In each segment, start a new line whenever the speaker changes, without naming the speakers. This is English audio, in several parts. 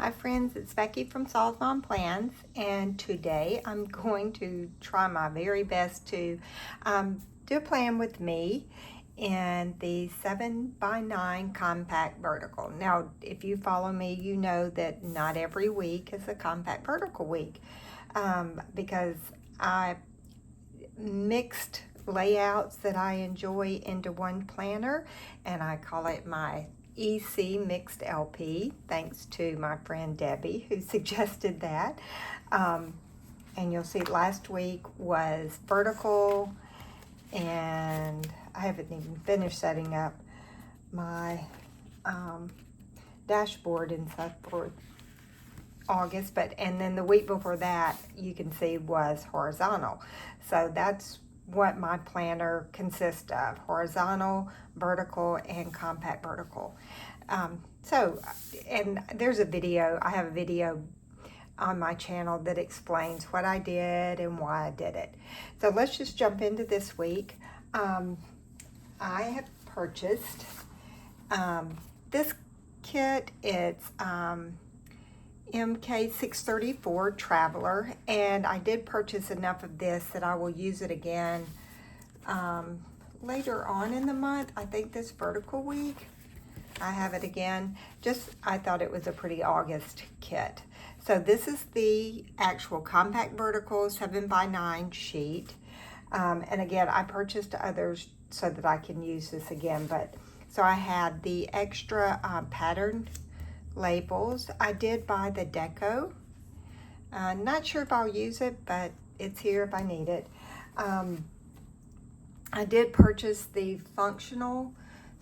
Hi friends, it's Becky from Solve Mom Plans, and today I'm going to try my very best to do a plan with me in the 7x9 compact vertical. Now, if you follow me, you know that not every week is a compact vertical week because I mixed layouts that I enjoy into one planner, and I call it my EC Mixed LP, thanks to my friend Debbie who suggested that. And you'll see last week was vertical, and I haven't even finished setting up my dashboard and stuff for August, and then the week before that you can see was horizontal. So that's what my planner consists of: horizontal, vertical, and compact vertical. And there's a video, I have a video on my channel that explains what I did and why I did it. So let's just jump into this week. I have purchased this kit. It's MK634 Traveler, and I did purchase enough of this that I will use it again later on in the month. I think this vertical week I have it again. I thought it was a pretty August kit. So this is the actual compact vertical 7x9 sheet, and again I purchased others so that I can use this again, but so I had the extra pattern labels. I did buy the deco. Not sure if I'll use it, but it's here if I need it. I did purchase the functional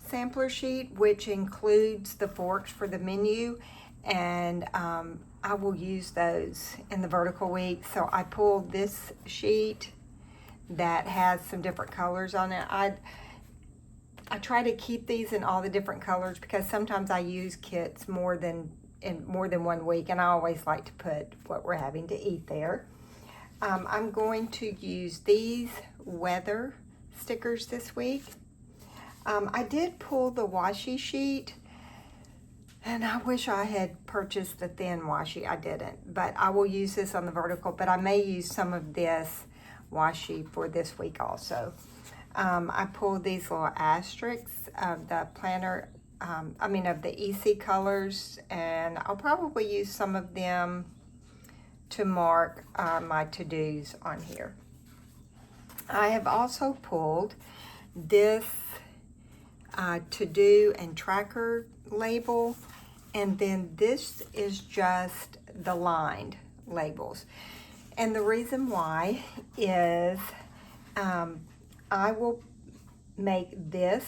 sampler sheet, which includes the forks for the menu, and I will use those in the vertical week. So I pulled this sheet that has some different colors on it. I try to keep these in all the different colors because sometimes I use kits in more than 1 week, and I always like to put what we're having to eat there. I'm going to use these weather stickers this week. I did pull the washi sheet, and I wish I had purchased the thin washi. I didn't, but I will use this on the vertical, but I may use some of this washi for this week also. I pulled these little asterisks of the planner, of the EC colors, and I'll probably use some of them to mark my to-dos on here. I have also pulled this to-do and tracker label, and then this is just the lined labels. And the reason why is I will make this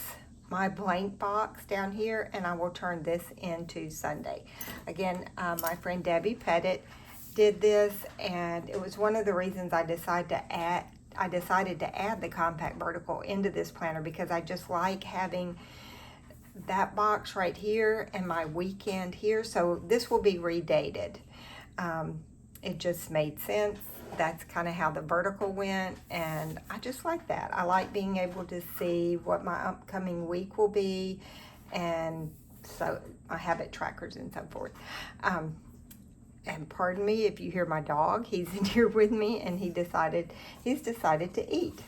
my blank box down here, and I will turn this into Sunday. Again, my friend Debbie Pettit did this, and it was one of the reasons I decided to add the compact vertical into this planner, because I just like having that box right here and my weekend here. So this will be redated. It just made sense. That's kind of how the vertical went, and I just like that. I like being able to see what my upcoming week will be, and so my habit trackers and so forth. And pardon me if you hear my dog. He's in here with me, and he's decided to eat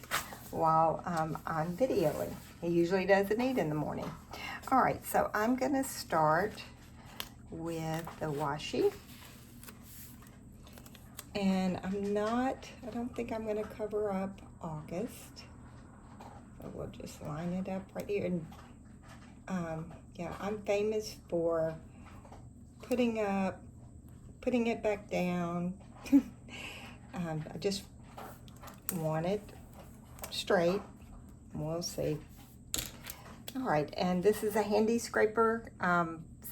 while I'm videoing. He usually doesn't eat in the morning. All right, so I'm gonna start with the washi. And I don't think I'm gonna cover up August. So we'll just line it up right here. And yeah, I'm famous for putting it back down. I just want it straight. We'll see. All right, and this is a handy scraper.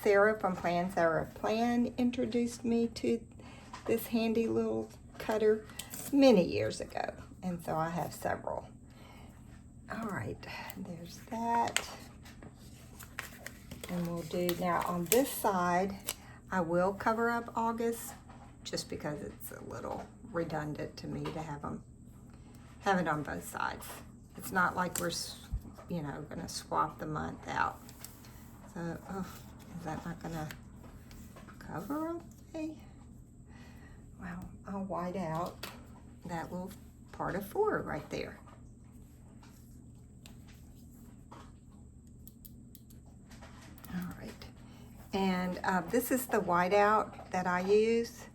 Sarah from Plan Sarah Plan introduced me to this handy little cutter many years ago, and so I have several. All right, there's that. And we'll do now on this side, I will cover up August just because it's a little redundant to me to have it on both sides. It's not like we're, gonna swap the month out. So, is that not gonna cover, I'll say. Well, I'll white out that little part of 4 right there. All right, and this is the whiteout that I use.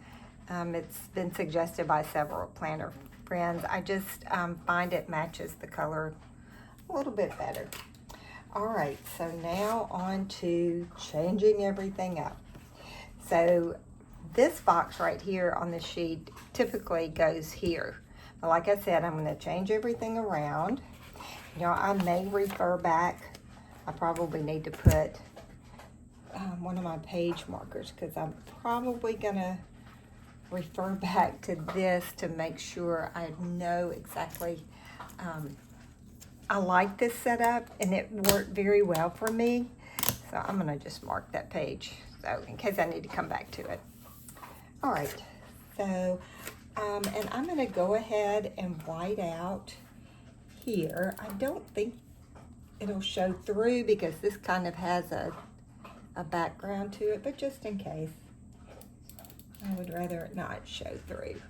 It's been suggested by several planner friends. I just find it matches the color a little bit better. All right, so now on to changing everything up. So this box right here on the sheet typically goes here. But like I said, I'm going to change everything around. You know, I may refer back. I probably need to put one of my page markers because I'm probably going to refer back to this to make sure I know exactly. I like this setup and it worked very well for me. So I'm gonna just mark that page so in case I need to come back to it. All right, so, and I'm gonna go ahead and white out here. I don't think it'll show through because this kind of has a background to it, but just in case, I would rather it not show through.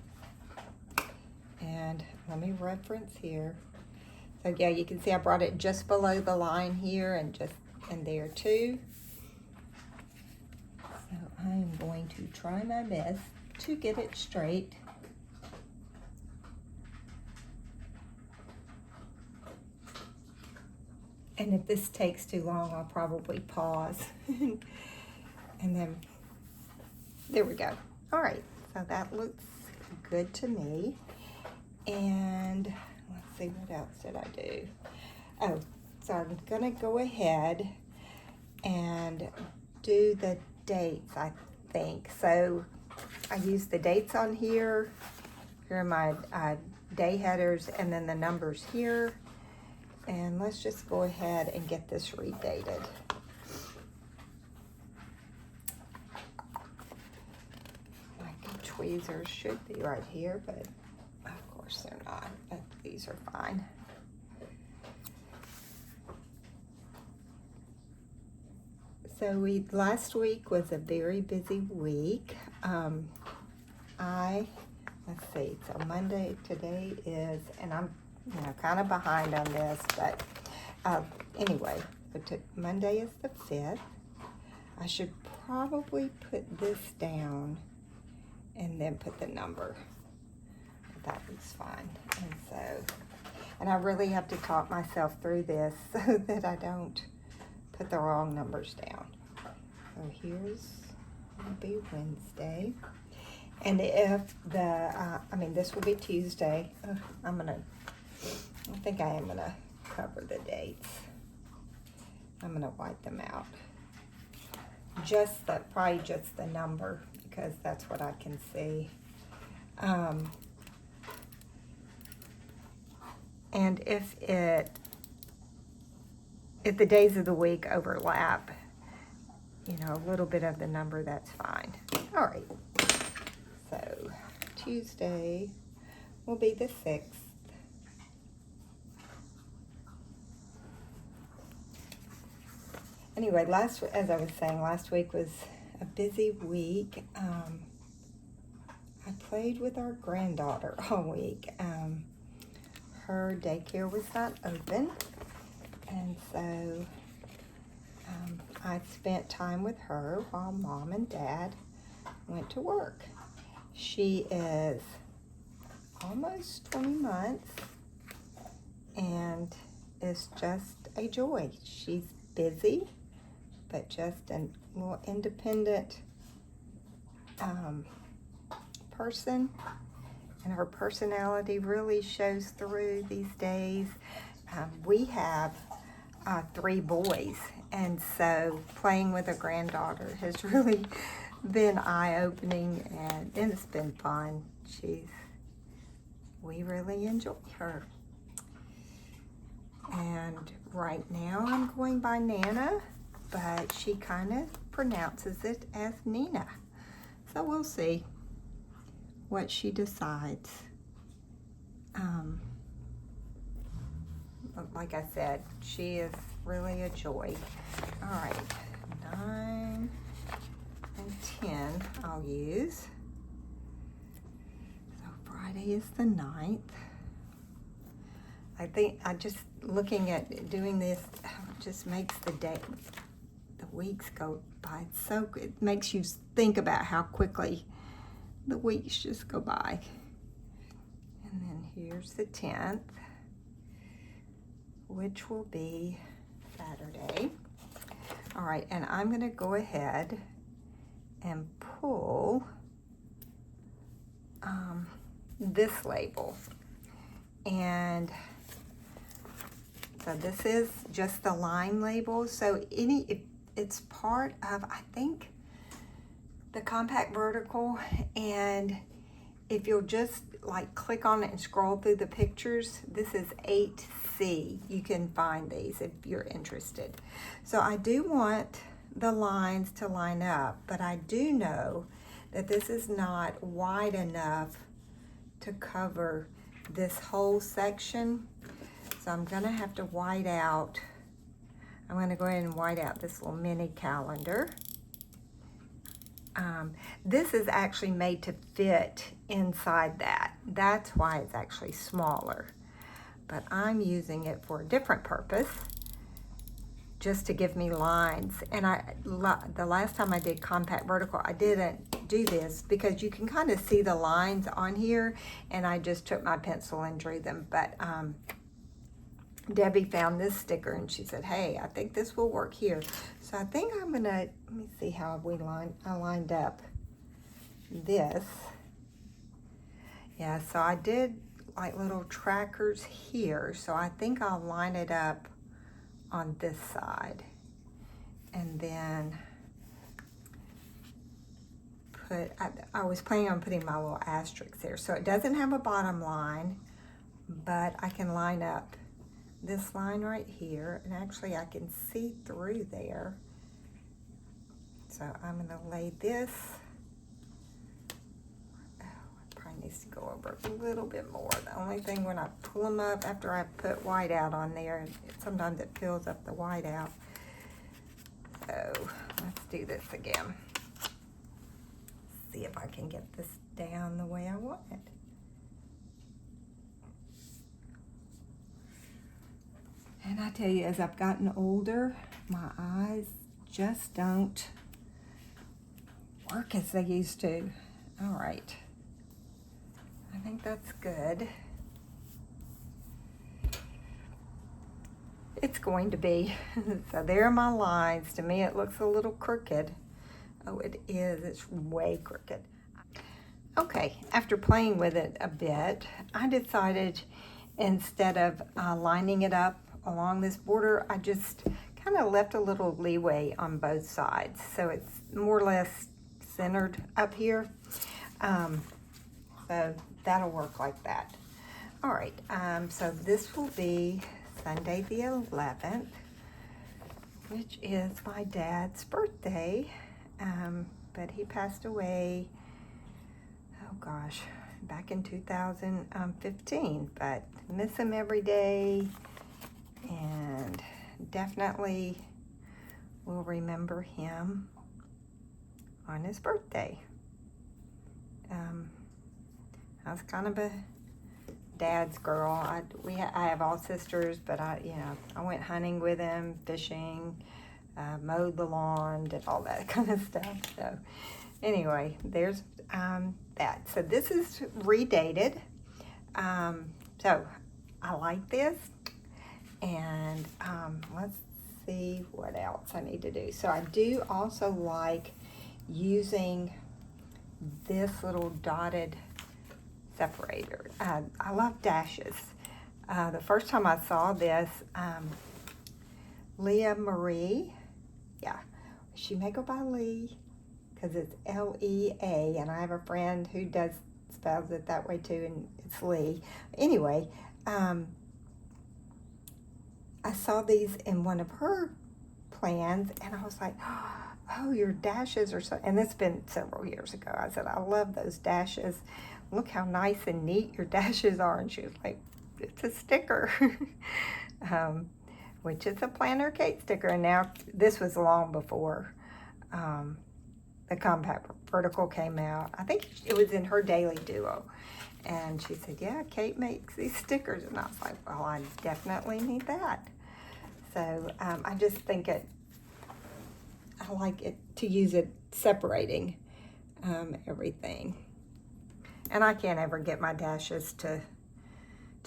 And let me reference here. So yeah, you can see I brought it just below the line here and just in there too. So I am going to try my best to get it straight. And if this takes too long, I'll probably pause. And then, there we go. All right, so that looks good to me. And let's see, what else did I do? Oh, so I'm gonna go ahead and do the dates, I think. So I use the dates on here. Here are my day headers and then the numbers here. And let's just go ahead and get this redated. My good tweezers should be right here, but of course they're not, but these are fine. So last week was a very busy week. Let's see, so Monday today is, and I'm kind of behind on this, but anyway, Monday is the 5th. I should probably put this down and then put the number. That looks fine. And I really have to talk myself through this so that I don't put the wrong numbers down. So here's, will be Wednesday. And if this will be Tuesday. I think I am gonna cover the dates. I'm gonna white them out. Probably just the number because that's what I can see. And if the days of the week overlap, a little bit of the number, that's fine. All right, so Tuesday will be the 6th. Anyway, as I was saying, last week was a busy week. I played with our granddaughter all week. Her daycare was not open, and so I spent time with her while Mom and Dad went to work. She is almost 20 months and is just a joy. She's busy, but just a little independent person, and her personality really shows through these days. We have 3 boys, and so playing with a granddaughter has really been eye-opening, and it's been fun. We really enjoy her. And right now I'm going by Nana, but she kind of pronounces it as Nina. So we'll see what she decides. Like I said, she is really a joy. All right, 9 and 10 I'll use. So Friday is the 9th. I think I just looking at doing this just makes the weeks go by. So it makes you think about how quickly the weeks just go by. And then here's the 10th, which will be Saturday. All right, and I'm gonna go ahead and pull this label. And so this is just the line label. So it's part of, I think, the compact vertical. And if you'll just like click on it and scroll through the pictures, this is 8C. You can find these if you're interested. So I do want the lines to line up, but I do know that this is not wide enough to cover this whole section. So I'm gonna have to white out. I'm gonna go ahead and white out this little mini calendar. This is actually made to fit inside that. That's why it's actually smaller. But I'm using it for a different purpose, just to give me lines. And the last time I did compact vertical, I didn't do this because you can kind of see the lines on here, and I just took my pencil and drew them. But Debbie found this sticker and she said, hey, I think this will work here. So I think I'm gonna, let me see how I lined up this. Yeah, so I did like little trackers here. So I think I'll line it up on this side. And then I was planning on putting my little asterisk there. So it doesn't have a bottom line, but I can line up this line right here, and actually I can see through there. So I'm gonna lay this, it probably needs to go over a little bit more. The only thing when I pull them up after I put white out on there, sometimes it fills up the white out. So let's do this again. See if I can get this down the way I want it. And I tell you, as I've gotten older, my eyes just don't work as they used to. All right, I think that's good. It's going to be. So there are my lines. To me, it looks a little crooked. Oh, it is. It's way crooked. Okay, after playing with it a bit, I decided instead of lining it up along this border, I just kind of left a little leeway on both sides. So it's more or less centered up here. So that'll work like that. All right, so this will be Sunday the 11th, which is my dad's birthday. But he passed away, oh gosh, back in 2015, but miss him every day, and definitely will remember him on his birthday. I was kind of a dad's girl. I have all sisters, but I went hunting with him, fishing, mowed the lawn, did all that kind of stuff. So anyway, there's that. So this is redated. So I like this. And let's see what else I need to do. So I do also like using this little dotted separator. I love dashes. The first time I saw this, Leah Marie, yeah, she may go by Lee because it's L-E-A, and I have a friend who spells it that way too, and it's Lee. Anyway, I saw these in one of her plans, and I was like, oh, your dashes are so, and it's been several years ago. I said, I love those dashes. Look how nice and neat your dashes are. And she was like, it's a sticker, which is a planner cake sticker. And now this was long before the compact vertical came out. I think it was in her daily duo. And she said, yeah, Kate makes these stickers. And I was like, well, I definitely need that. So I just think I like it to use it separating everything. And I can't ever get my dashes to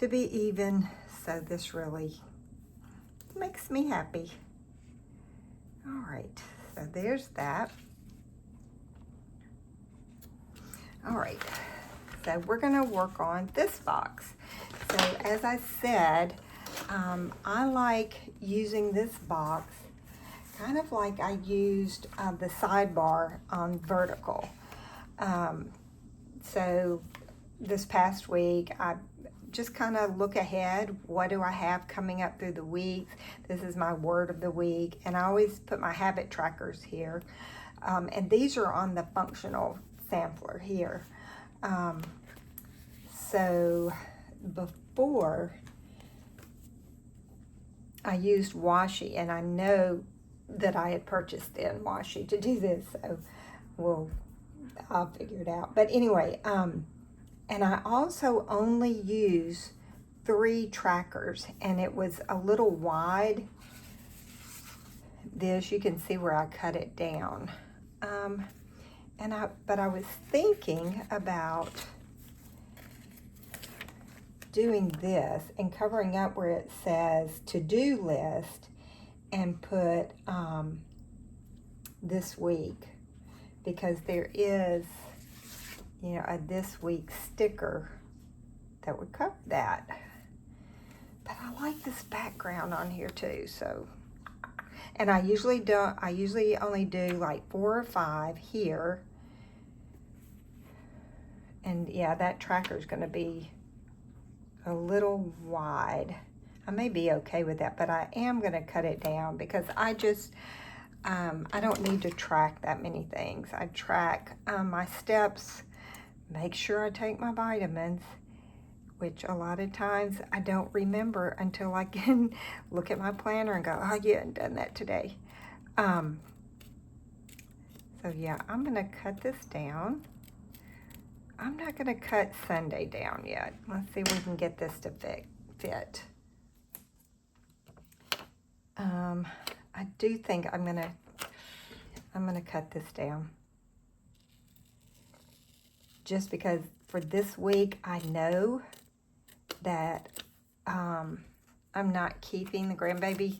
be even. So this really makes me happy. All right, so there's that. All right, so we're gonna work on this box. So as I said, I like using this box kind of like I used the sidebar on vertical. So this past week, I just kind of look ahead. What do I have coming up through the weeks? This is my word of the week. And I always put my habit trackers here. And these are on the functional sampler here. So before I used Washi, and I know that I had purchased then Washi to do this, so I'll figure it out. But anyway, and I also only use 3 trackers, and it was a little wide. This, you can see where I cut it down. But I was thinking about doing this and covering up where it says to-do list and put this week, because there is, you know, a this week sticker that would cover that. But I like this background on here too, so. And I usually only do like 4 or 5 here. And yeah, that tracker is going to be a little wide. I may be okay with that, but I am going to cut it down because I just, I don't need to track that many things. I track my steps, make sure I take my vitamins, which a lot of times I don't remember until I can look at my planner and go, oh, you hadn't done that today. So yeah, I'm going to cut this down. I'm not going to cut Sunday down yet. Let's see if we can get this to fit. I do think I'm gonna cut this down, just because for this week I know that I'm not keeping the grandbaby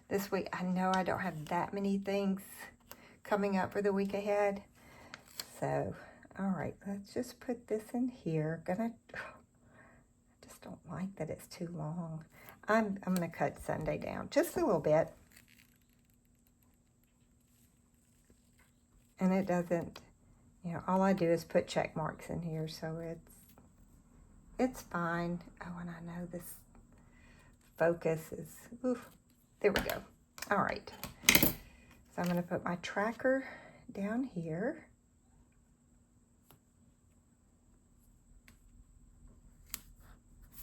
this week. I know I don't have that many things coming up for the week ahead. So, all right, let's just put this in here. I just don't like that it's too long. I'm gonna cut Sunday down just a little bit. And it doesn't, you know, all I do is put check marks in here, so it's fine. Oh, and I know this focus is, oof, there we go. All right, so I'm gonna put my tracker down here.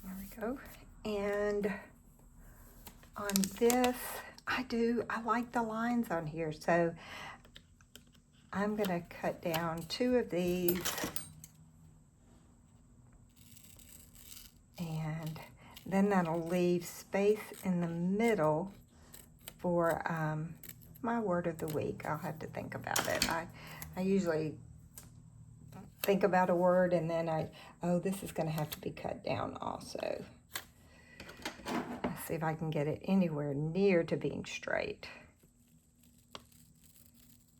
There we go. And on this, I like the lines on here, so I'm gonna cut down 2 of these, and then that'll leave space in the middle for my word of the week. I'll have to think about it. I usually think about a word and then this is gonna have to be cut down also. Let's see if I can get it anywhere near to being straight.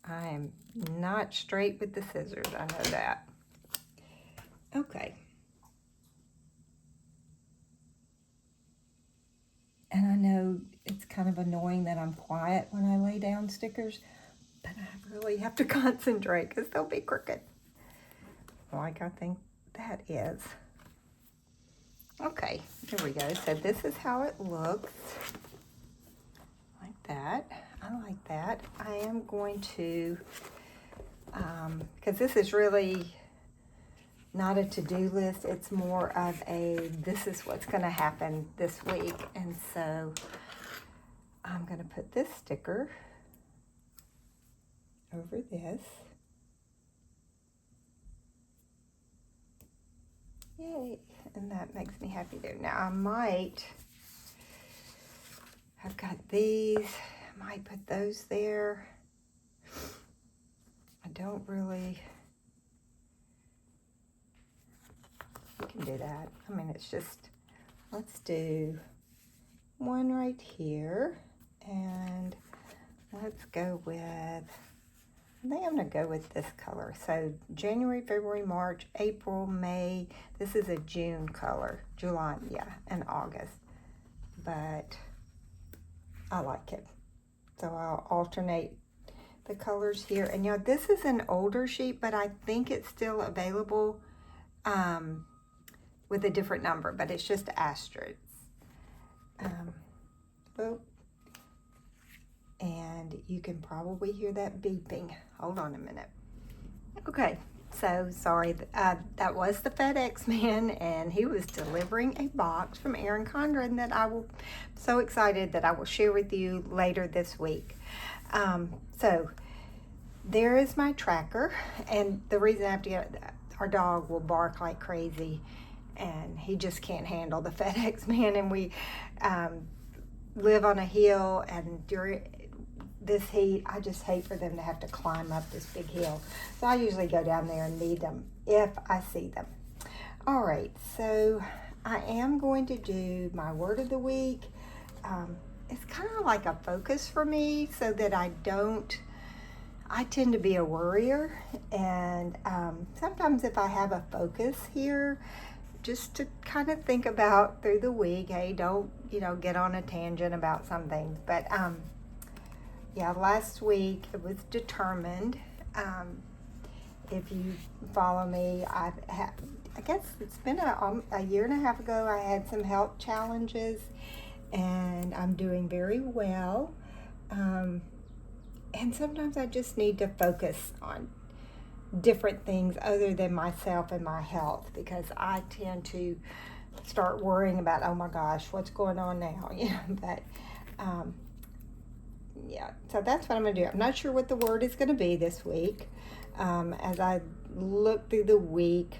I am not straight with the scissors, I know that. Okay. And I know it's kind of annoying that I'm quiet when I lay down stickers, but I really have to concentrate because they'll be crooked. Like I think that is. Okay, here we go. So this is how it looks. Like that. I like that. I am going to, because this is really not a to-do list, it's more of a, this is what's going to happen this week. And so I'm going to put this sticker over this. Yay, and that makes me happy there. Now I've got these, I might put those there. I don't really, you can do that. I mean, it's just, let's do one right here, and let's go with, I think I'm gonna go with this color. So January, February, March, April, May, this is a June color, July, yeah, and August, but I like it. So I'll alternate the colors here. And you know, this is an older sheet, but I think it's still available with a different number, but it's just Asterisk. Oh, and you can probably hear that beeping. Hold on a minute. Okay, so sorry, that was the FedEx man, and he was delivering a box from Erin Condren that so excited that I will share with you later this week. So there is my tracker, and the reason I have to get, our dog will bark like crazy, and he just can't handle the FedEx man, and we live on a hill, and during this heat, I just hate for them to have to climb up this big hill. So I usually go down there and meet them if I see them. All right, so I am going to do my word of the week. It's kind of like a focus for me so that I tend to be a worrier. And sometimes if I have a focus here, just to kind of think about through the week, hey, don't, get on a tangent about some things. But yeah, last week it was determined. If you follow me, I guess it's been a year and a half ago, I had some health challenges, and I'm doing very well. And sometimes I just need to focus on different things other than myself and my health, because I tend to start worrying about, oh my gosh, what's going on now? But yeah, so that's what I'm going to do. I'm not sure what the word is going to be this week. As I look through the week,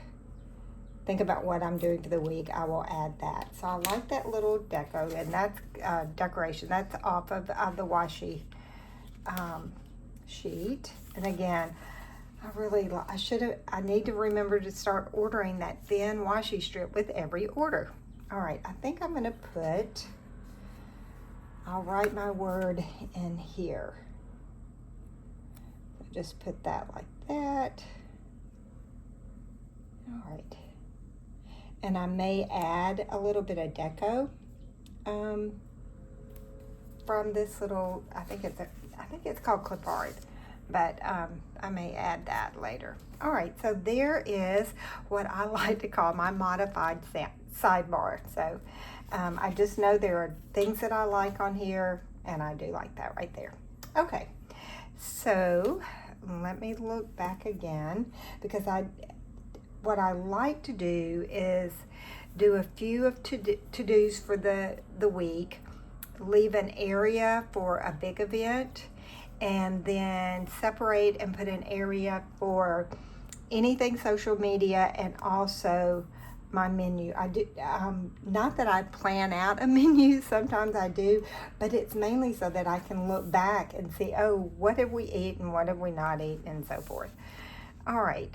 think about what I'm doing for the week, I will add that. So I like that little deco, and that's decoration. That's off of the Washi sheet. And again, I need to remember to start ordering that thin washi strip with every order. All right, I think I'm going to I'll write my word in here. So just put that like that. All right. And I may add a little bit of deco from this little, I think it's called clip art, but I may add that later. All right, so there is what I like to call my modified sidebar. So I just know there are things that I like on here, and I do like that right there. Okay, so let me look back again, because what I like to do is do a few of to-dos for the week, leave an area for a big event, and then separate and put an area for anything social media, and also my menu. I do not that I plan out a menu, sometimes I do, but it's mainly so that I can look back and see, oh, what have we eaten, what have we not eaten, and so forth. All right,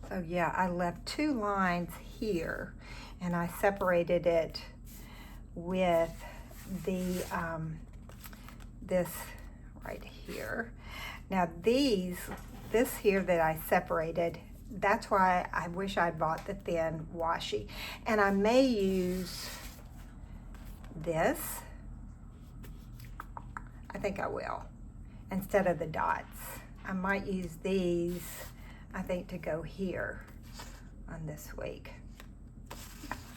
so yeah, I left 2 lines here, and I separated it with the this right here. Now this here that I separated, that's why I wish I'd bought the thin washi. And I may use this, I think I will, instead of the dots. I might use these, I think, to go here on this week.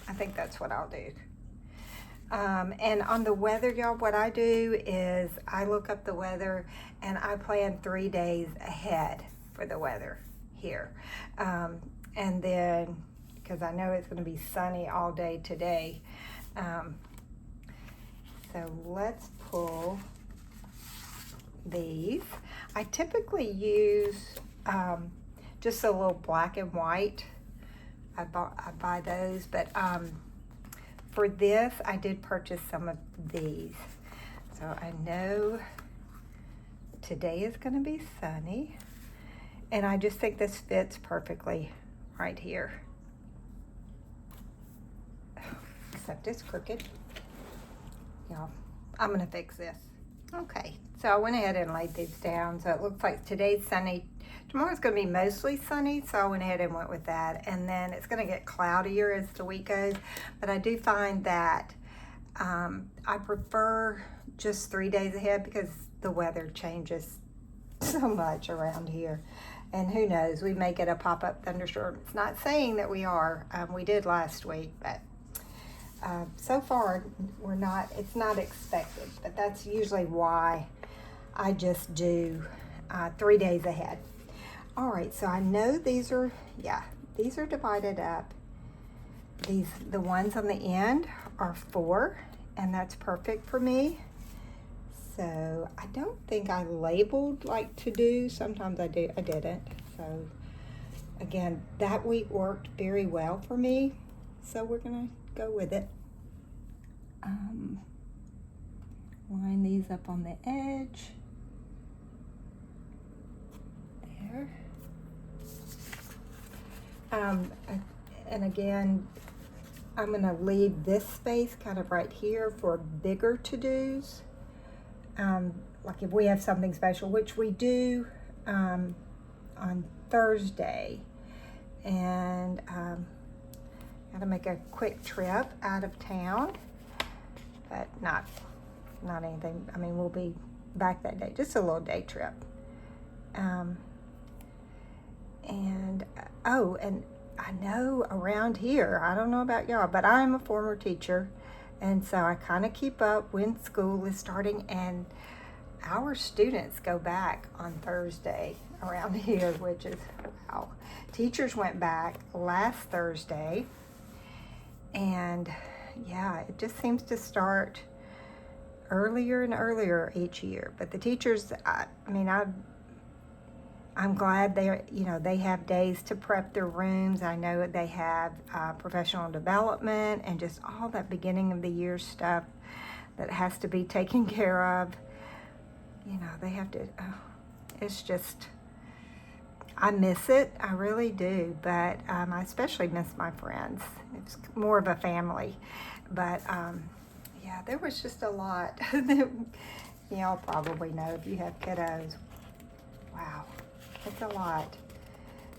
I think that's what I'll do. And on the weather, y'all, what I do is I look up the weather, and I plan 3 days ahead for the weather here. And then, because I know it's going to be sunny all day today. So let's pull these. I typically use just a little black and white I buy those, but for this, I did purchase some of these. So I know today is going to be sunny, and I just think this fits perfectly right here. Except it's crooked. Y'all, I'm going to fix this. Okay, so I went ahead and laid these down. So it looks like today's sunny. Tomorrow's going to be mostly sunny, so I went ahead and went with that. And then it's going to get cloudier as the week goes. But I do find that I prefer just 3 days ahead because the weather changes so much around here. And who knows, we may get a pop-up thunderstorm. It's not saying that we are. We did last week, but so far it's not expected. But that's usually why I just do 3 days ahead. All right, so I know these are divided up. The ones on the end are 4, and that's perfect for me. So I don't think I labeled like to do. Sometimes I do, I didn't. So again, that week worked very well for me. So we're gonna go with it. Line these up on the edge. There. And again, I'm gonna leave this space kind of right here for bigger to-dos. Like if we have something special, which we do on Thursday, and got to make a quick trip out of town, but not anything. I mean, we'll be back that day, just a little day trip. And I know around here, I don't know about y'all, but I'm a former teacher, and so I kind of keep up when school is starting, and our students go back on Thursday around here, which is, wow. Teachers went back last Thursday, and yeah, it just seems to start earlier and earlier each year. But the teachers, I'm glad they have days to prep their rooms. I know they have professional development and just all that beginning of the year stuff that has to be taken care of. They have to, it's just, I miss it. I really do. But I especially miss my friends. It's more of a family. But yeah, there was just a lot. Y'all probably know if you have kiddos. Wow. It's a lot.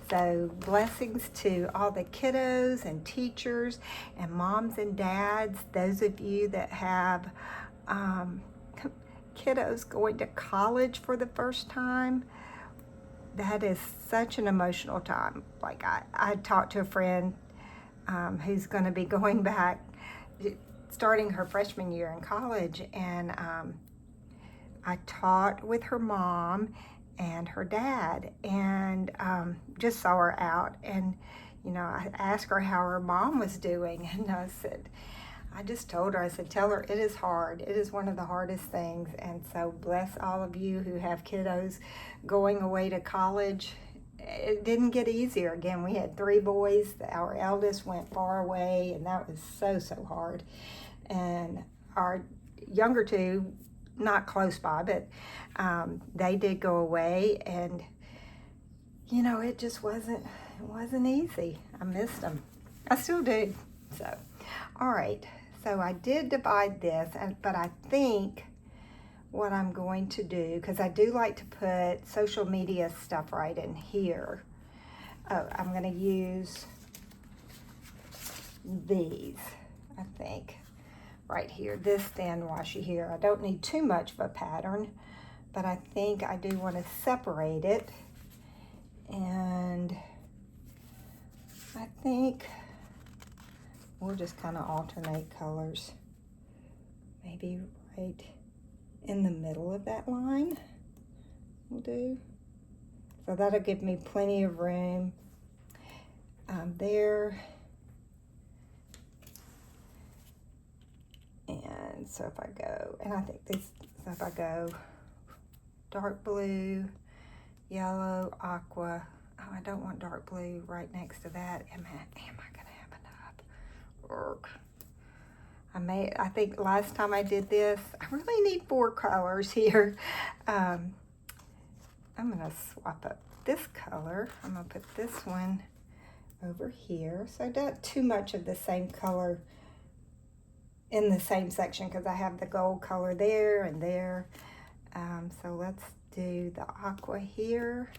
So blessings to all the kiddos and teachers and moms and dads, those of you that have kiddos going to college for the first time. That is such an emotional time. Like I talked to a friend who's going to be going back, starting her freshman year in college, and I taught with her mom and her dad, and just saw her out, and I asked her how her mom was doing, and I just told her, I said, tell her it is hard. It is one of the hardest things, and so bless all of you who have kiddos going away to college. It didn't get easier. Again, we had 3 boys. Our eldest went far away, and that was so hard, and our younger 2, not close by, but they did go away, and it just wasn't easy. I missed them. I still do. So, all right. So I did divide this, but I think what I'm going to do, because I do like to put social media stuff right in here. I'm going to use these, I think. Right here, this thin washi here. I don't need too much of a pattern, but I think I do want to separate it. And I think we'll just kind of alternate colors. Maybe right in the middle of that line will do. So that'll give me plenty of room there. And so if I go, and I think this, so if I go dark blue, yellow, aqua, Oh, I don't want dark blue right next to that. Am I gonna have enough? I think last time I did this, I really need 4 colors here. I'm gonna swap up this color. I'm gonna put this one over here. So I don't too much of the same color in the same section because I have the gold color there and there. So let's do the aqua here.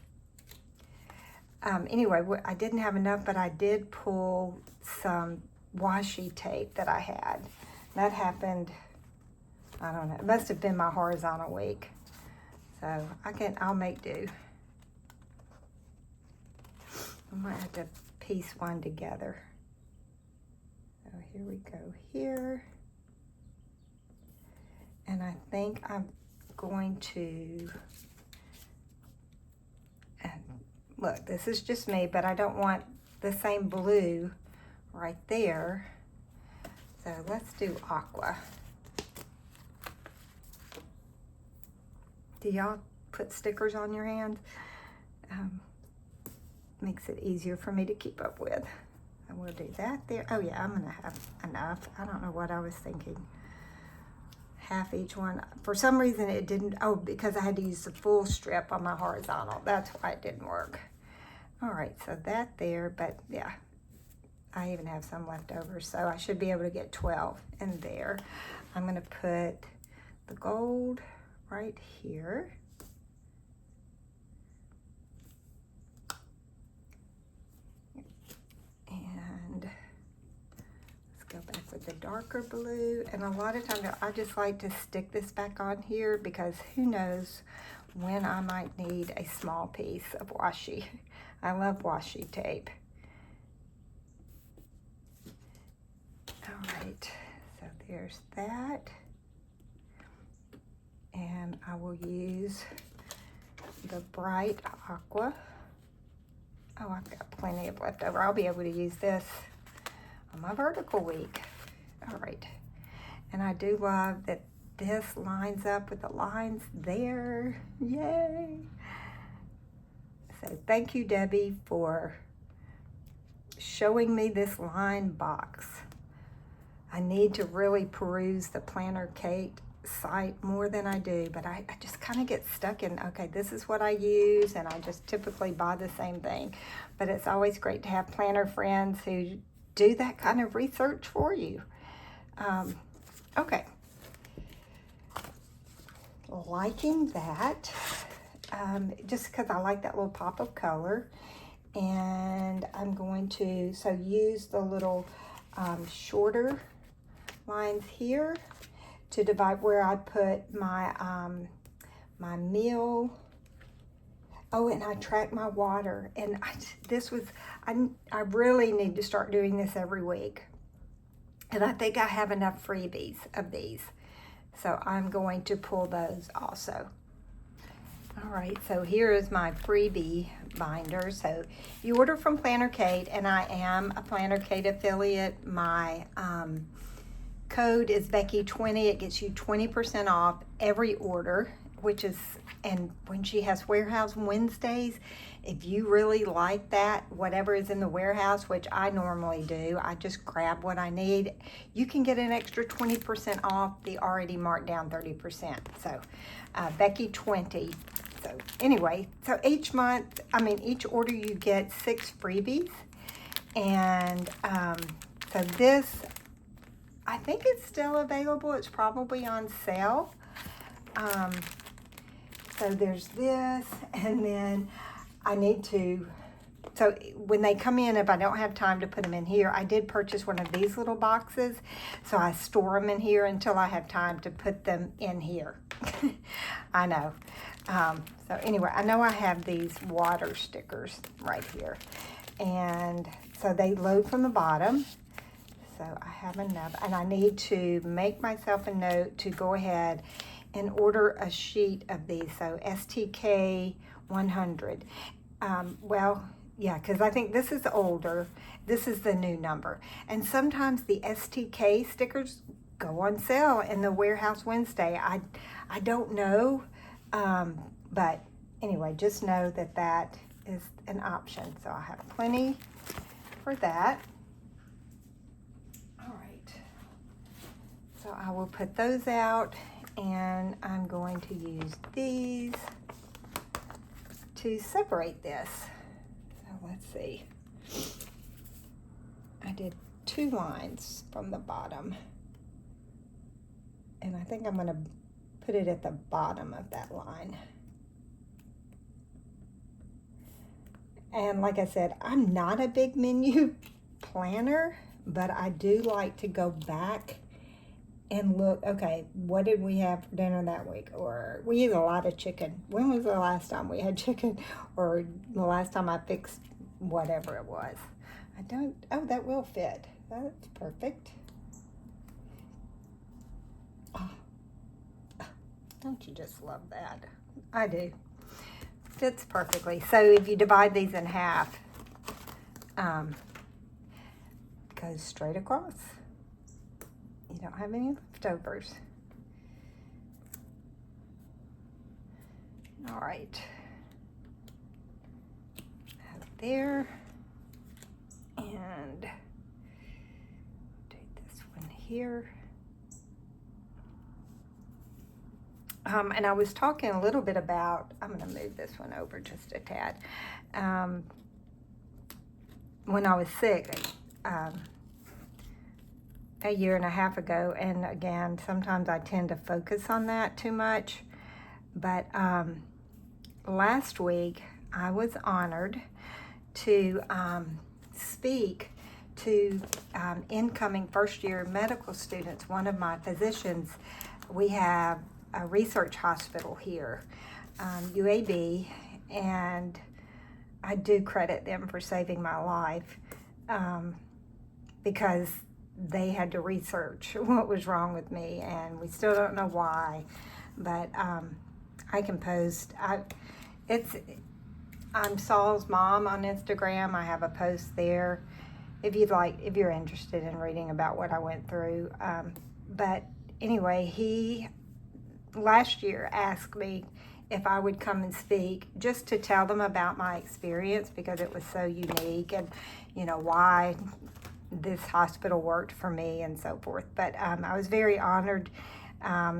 Anyway, I didn't have enough, but I did pull some washi tape that I had. That happened, I don't know, it must have been my horizontal week. So I'll make do. I might have to piece one together. So here we go here. And I think I'm going to, look, this is just me, but I don't want the same blue right there. So let's do aqua. Do y'all put stickers on your hands? Makes it easier for me to keep up with. And we'll do that there. Oh yeah, I'm gonna have enough. I don't know what I was thinking. Half each one. For some reason it didn't, oh, because I had to use the full strip on my horizontal. That's why it didn't work. All right, so that there, but yeah, I even have some left over, so I should be able to get 12 in there. I'm gonna put the gold right here. And let's go back with the darker blue. And a lot of times I just like to stick this back on here because who knows when I might need a small piece of washi. I love washi tape. All right, so there's that. And I will use the bright aqua. Oh, I've got plenty of leftover. I'll be able to use this on my vertical week. All right, and I do love that this lines up with the lines there. Yay! So thank you, Debbie, for showing me this line box. I need to really peruse the Planner Kate site more than I do, but I just kind of get stuck in, okay, this is what I use, and I just typically buy the same thing. But it's always great to have planner friends who do that kind of research for you. Okay. Liking that, just because I like that little pop of color. And I'm going to, so use the little shorter lines here to divide where I put my my meal. Oh, and I track my water. And I really need to start doing this every week. And I think I have enough freebies of these. So I'm going to pull those also. All right, so here is my freebie binder. So you order from Planner Kate, and I am a Planner Kate affiliate. My code is Becky20. It gets you 20% off every order, and when she has Warehouse Wednesdays, if you really like that, whatever is in the warehouse, which I normally do, I just grab what I need, you can get an extra 20% off the already marked down 30%. So Becky20. So anyway, so each order you get 6 freebies. And so this, I think it's still available. It's probably on sale. So there's this, and then I need to, so when they come in, if I don't have time to put them in here, I did purchase one of these little boxes. So I store them in here until I have time to put them in here. I know. So anyway, I know I have these water stickers right here. And so they load from the bottom. So I have enough, and I need to make myself a note to go ahead and order a sheet of these. So STK 100. Well, yeah, because I think this is older. This is the new number. And sometimes the STK stickers go on sale in the Warehouse Wednesday. I don't know, but anyway, just know that is an option. So I have plenty for that. All right. So I will put those out, and I'm going to use these to separate this. So let's see. I did 2 lines from the bottom, and I think I'm going to put it at the bottom of that line. And like I said, I'm not a big menu planner, but I do like to go back and look, okay, what did we have for dinner that week? Or we eat a lot of chicken. When was the last time we had chicken? Or the last time I fixed whatever it was. Oh, that will fit. That's perfect. Oh, don't you just love that? I do. Fits perfectly. So if you divide these in half, goes straight across. You don't have any leftovers. All right. Have it there. And take this one here. And I was talking a little bit about, I'm going to move this one over just a tad. When I was sick, a year and a half ago, and again, sometimes I tend to focus on that too much, but last week I was honored to speak to incoming first-year medical students. One of my physicians, we have a research hospital here, UAB, and I do credit them for saving my life because they had to research what was wrong with me, and we still don't know why, but I can post. I'm Saul's mom on Instagram. I have a post there if you're interested in reading about what I went through. But anyway, he last year asked me if I would come and speak just to tell them about my experience because it was so unique and, why this hospital worked for me and so forth. But I was very honored.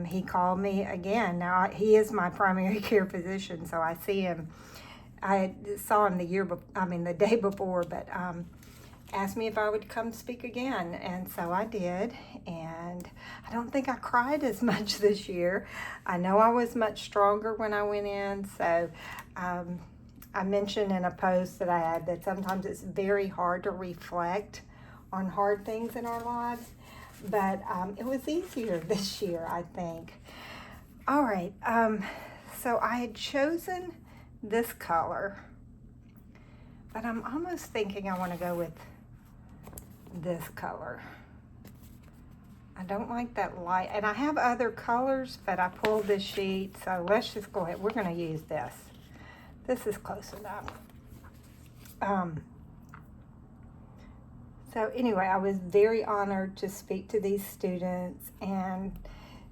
He called me again. Now, he is my primary care physician, so I see him. I saw him the day before, but asked me if I would come speak again, and so I did, and I don't think I cried as much this year. I know I was much stronger when I went in, so I mentioned in a post that I had that sometimes it's very hard to reflect on hard things in our lives, but it was easier this year, I think. All right, so I had chosen this color, but I'm almost thinking I want to go with this color. I don't like that light, and I have other colors, but I pulled this sheet, so let's just go ahead. We're going to use this. This is close enough. So anyway, I was very honored to speak to these students, and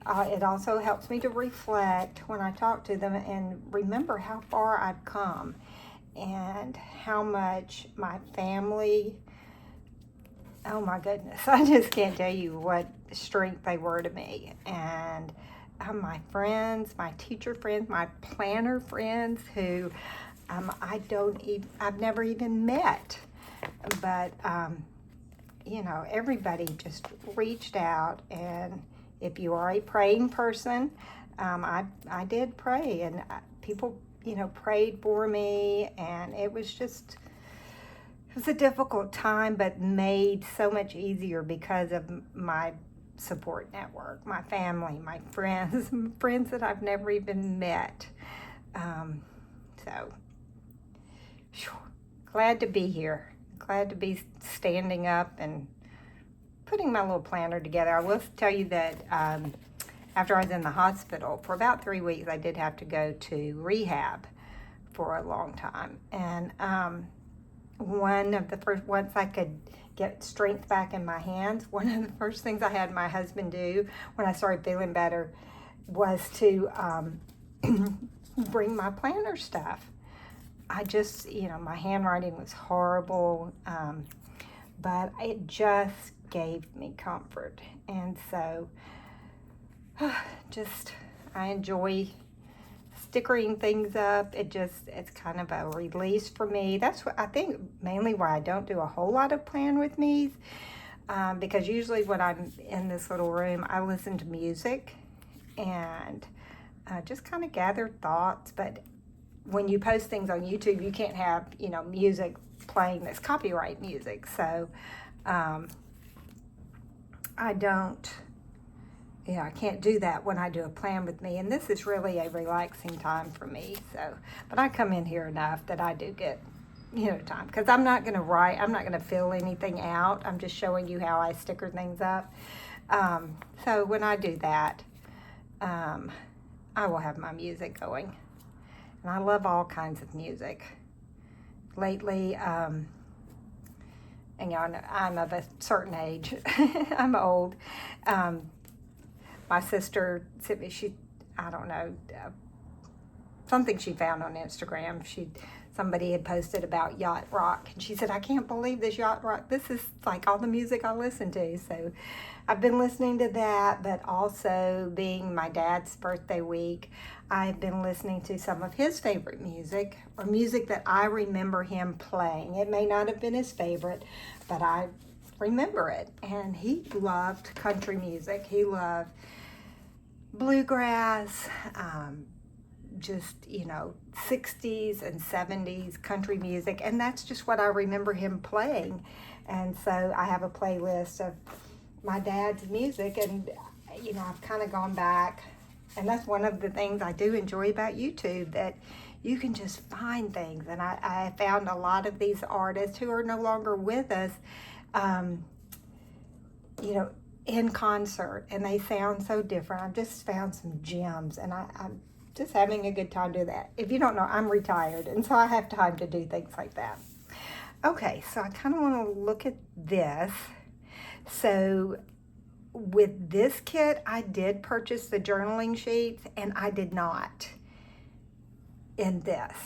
it also helps me to reflect when I talk to them and remember how far I've come and how much my family, oh my goodness, I just can't tell you what strength they were to me. And my friends, my teacher friends, my planner friends who I've never even met, but everybody just reached out. And if you are a praying person, I did pray, and people prayed for me, and it was a difficult time, but made so much easier because of my support network, my family, my friends, friends that I've never even met. So glad to be here. Glad to be standing up and putting my little planner together. I will tell you that after I was in the hospital for about 3 weeks, I did have to go to rehab for a long time. And once I could get strength back in my hands, one of the first things I had my husband do when I started feeling better was to bring my planner stuff. I just, my handwriting was horrible, but it just gave me comfort. And so I enjoy stickering things up. It's kind of a release for me. That's what I think mainly why I don't do a whole lot of plan with me's, because usually when I'm in this little room, I listen to music and just kind of gather thoughts. But when you post things on YouTube, you can't have, music playing that's copyright music. So I can't do that when I do a plan with me. And this is really a relaxing time for me. So, but I come in here enough that I do get, time. Because I'm not going to write, I'm not going to fill anything out. I'm just showing you how I sticker things up. So when I do that, I will have my music going. And I love all kinds of music. Lately, and I'm of a certain age. I'm old. My sister sent me, I don't know, something she found on Instagram. Somebody had posted about yacht rock, and she said, I can't believe this yacht rock. This is like all the music I listen to. So I've been listening to that, but also being my dad's birthday week, I've been listening to some of his favorite music, or music that I remember him playing. It may not have been his favorite, but I remember it. And he loved country music. He loved bluegrass, just 60s and 70s country music, and that's just what I remember him playing. And so I have a playlist of my dad's music, and I've kind of gone back, and that's one of the things I do enjoy about YouTube, that you can just find things. And I found a lot of these artists who are no longer with us, in concert, and they sound so different. I've just found some gems, and I'm just having a good time doing that. If you don't know, I'm retired, and so I have time to do things like that. Okay, so I kind of want to look at this. So with this kit, I did purchase the journaling sheets, and I did not in this.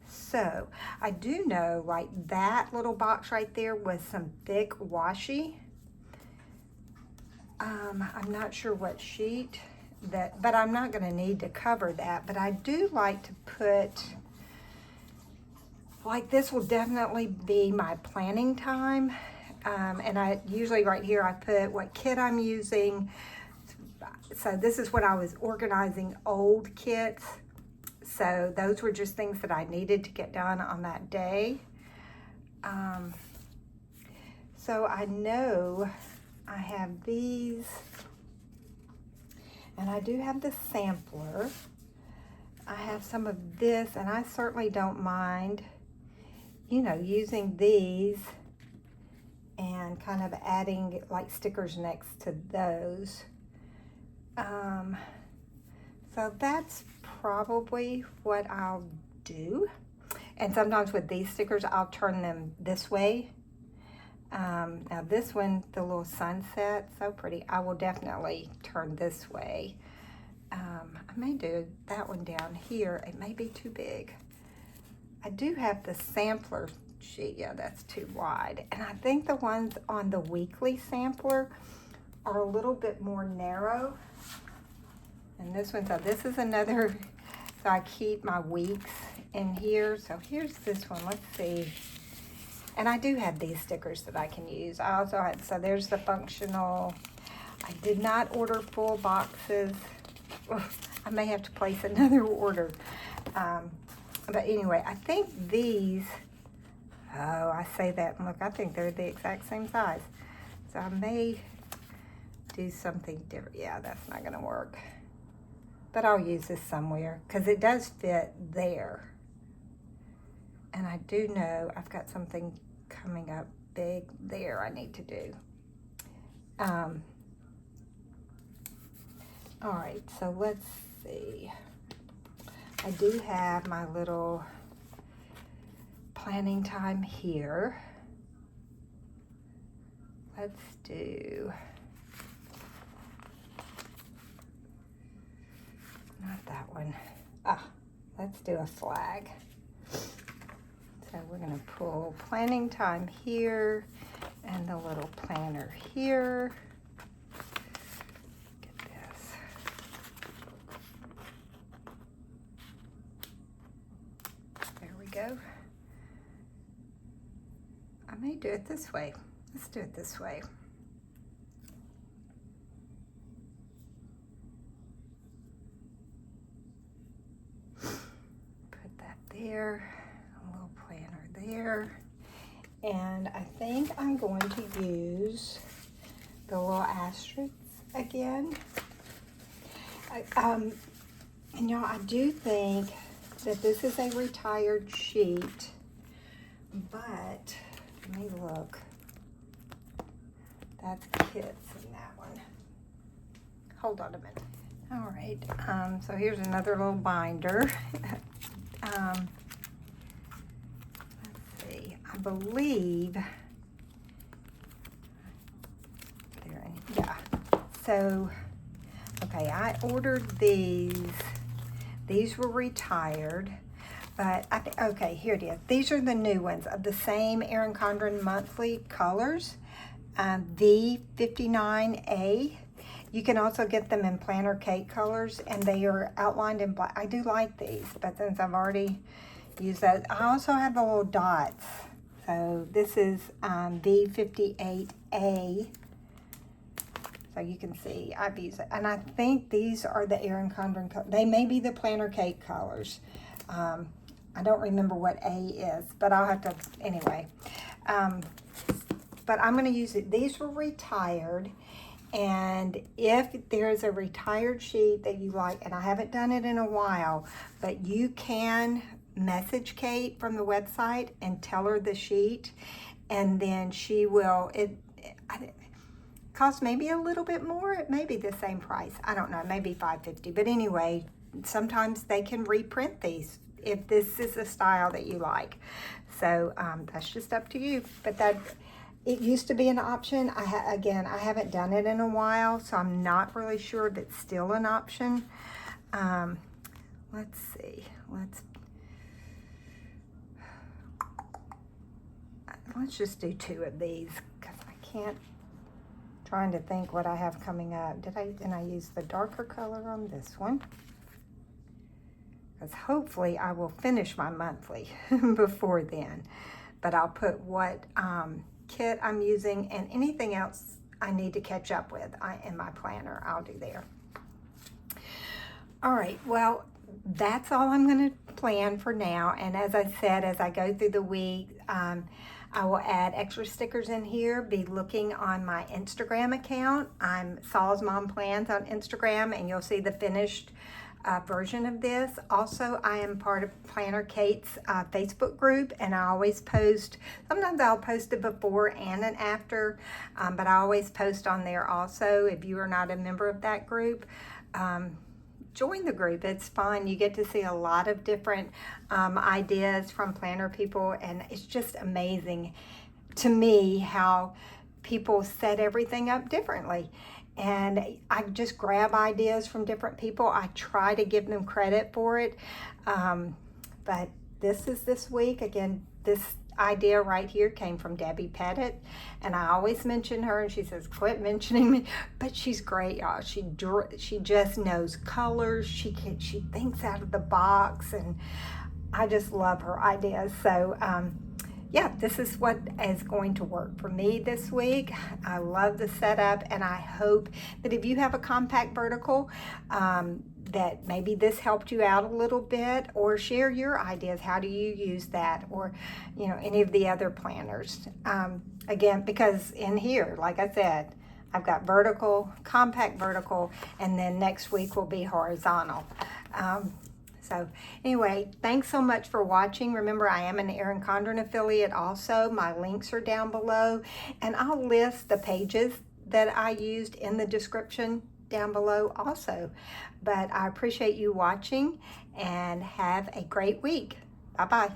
So I do know, like, that little box right there was some thick washi. I'm not sure what sheet that, but I'm not going to need to cover that. But I do like to put, like, this will definitely be my planning time. And I usually right here I put what kit I'm using. So this is when I was organizing old kits. So those were just things that I needed to get done on that day. So I know I have these, and I do have the sampler. I have some of this, and I certainly don't mind, using these and kind of adding like stickers next to those. So that's probably what I'll do. And sometimes with these stickers, I'll turn them this way. Now this one, the little sunset, so pretty. I will definitely turn this way. I may do that one down here. It may be too big. I do have the sampler sheet. Yeah, that's too wide. And I think the ones on the weekly sampler are a little bit more narrow. And this one, so this is another, so I keep my weeks in here. So here's this one, let's see. And I do have these stickers that I can use. I also had, so there's the functional. I did not order full boxes. I may have to place another order. But anyway, I think these, oh, I say that, and look, I think they're the exact same size. So I may do something different. Yeah, that's not gonna work. But I'll use this somewhere, because it does fit there. And I do know I've got something coming up big there I need to do. All right, so let's see. I do have my little planning time here. Let's do, not that one. Let's do a flag. So we're going to pull planning time here and the little planner here. Get this. There we go. I may do it this way. Let's do it this way. Put that there. Planner there, and I think I'm going to use the little asterisks again. And y'all, I do think that this is a retired sheet, but let me look. That's kits in that one. Hold on a minute. All right, so here's another little binder. I believe, yeah, so, okay, I ordered these. These were retired, but okay, here it is. These are the new ones of the same Erin Condren monthly colors, V59A. You can also get them in planner cake colors, and they are outlined in black. I do like these, but since I've already used that, I also have the little dots. So this is V58A. So you can see I've used it. And I think these are the Erin Condren colors. They may be the planner cake colors. I don't remember what A is, but I'll have to, anyway. But I'm going to use it. These were retired. And if there's a retired sheet that you like, and I haven't done it in a while, but you can message Kate from the website and tell her the sheet, and then she will, it costs maybe a little bit more. It may be the same price. I don't know, maybe $5.50. But anyway, sometimes they can reprint these if this is a style that you like. So that's just up to you. But that, it used to be an option. Again, I haven't done it in a while, so I'm not really sure if it's still an option. Let's see. Let's just do 2 of these, because I can't, trying to think what I have coming up. Didn't I use the darker color on this one? Because hopefully I will finish my monthly before then. But I'll put what kit I'm using and anything else I need to catch up with in my planner, I'll do there. All right, well, that's all I'm going to plan for now. And as I said, as I go through the week, I will add extra stickers in here. Be looking on my Instagram account. I'm Saul's Mom Plans on Instagram, and you'll see the finished version of this. Also, I am part of Planner Kate's Facebook group, and I always post, sometimes I'll post it before and an after, but I always post on there also. If you are not a member of that group, join the group. It's fun. You get to see a lot of different ideas from planner people, and it's just amazing to me how people set everything up differently. And I just grab ideas from different people. I try to give them credit for it. But this week, again, this idea right here came from Debbie Pettit, and I always mention her, and she says quit mentioning me, but she's great, y'all. She just knows colors. She thinks out of the box, and I just love her ideas. So yeah, this is what is going to work for me this week. I love the setup, and I hope that if you have a compact vertical, that maybe this helped you out a little bit, or share your ideas. How do you use that? Or, you know, any of the other planners. Again, because in here, like I said, I've got vertical, compact vertical, and then next week will be horizontal. So anyway, thanks so much for watching. Remember, I am an Erin Condren affiliate also. My links are down below, and I'll list the pages that I used in the description down below also. But I appreciate you watching, and have a great week. Bye-bye.